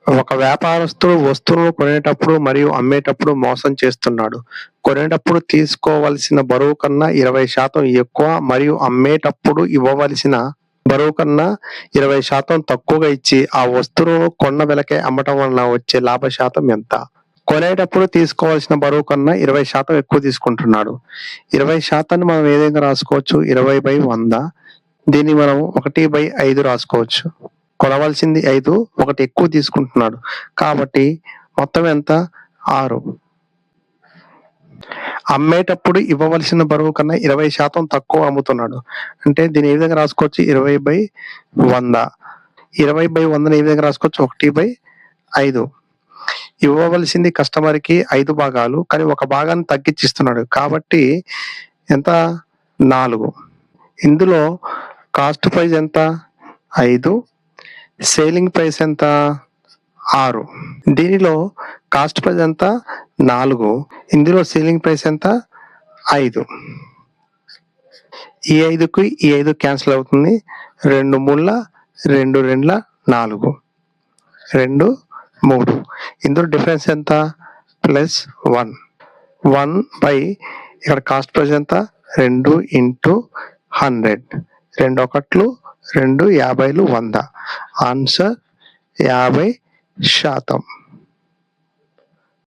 ఒక వ్యాపారస్తుడు వస్తువును కొనేటప్పుడు మరియు అమ్మేటప్పుడు మోసం చేస్తున్నాడు. కొనేటప్పుడు తీసుకోవలసిన బరువు కన్నా 20% ఎక్కువ మరియు అమ్మేటప్పుడు ఇవ్వవలసిన బరువు కన్నా 20% తక్కువగా ఇచ్చి ఆ వస్తువును కొన్న వెలకే అమ్మటం వలన వచ్చే లాభ శాతం ఎంత? కొనేటప్పుడు తీసుకోవాల్సిన బరువు కన్నా 20% ఎక్కువ తీసుకుంటున్నాడు. 20% మనం ఏ విధంగా రాసుకోవచ్చు? 20/100. దీన్ని మనం 1/5 రాసుకోవచ్చు. కొనవలసింది 5, 1 ఎక్కువ తీసుకుంటున్నాడు. కాబట్టి మొత్తం ఎంత? 6. అమ్మేటప్పుడు ఇవ్వవలసిన బరువు కన్నా 20% తక్కువ అమ్ముతున్నాడు. అంటే దీన్ని ఏ విధంగా రాసుకోవచ్చు? 20/100. 20/100ని ఏ విధంగా రాసుకోవచ్చు? 1/5. ఇవ్వవలసింది కస్టమర్‌కి 5 భాగాలు. కానీ ఒక భాగాన్ని తగ్గించిస్తున్నాడు. కాబట్టి ఎంత? 4. ఇందులో కాస్ట్ ప్రైస్ ఎంత? 5. సేలింగ్ ప్రైస్ ఎంత? 6. దీనిలో కాస్ట్ ప్రైస్ ఎంత? 4. ఇందులో సేలింగ్ ప్రైస్ ఎంత? 5. ఈ 5కి ఈ 5 క్యాన్సిల్ అవుతుంది. 2 మూళ్ళ 2 రెండ్ల 4. 2, 3. ఇందులో డిఫరెన్స్ ఎంత? +1. 1 ఇక్కడ కాస్ట్ ప్రైస్ ఎంత? 2 × 100. 2 ఒకట్లు 2, 50లు 100. ఆన్సర్ 50%.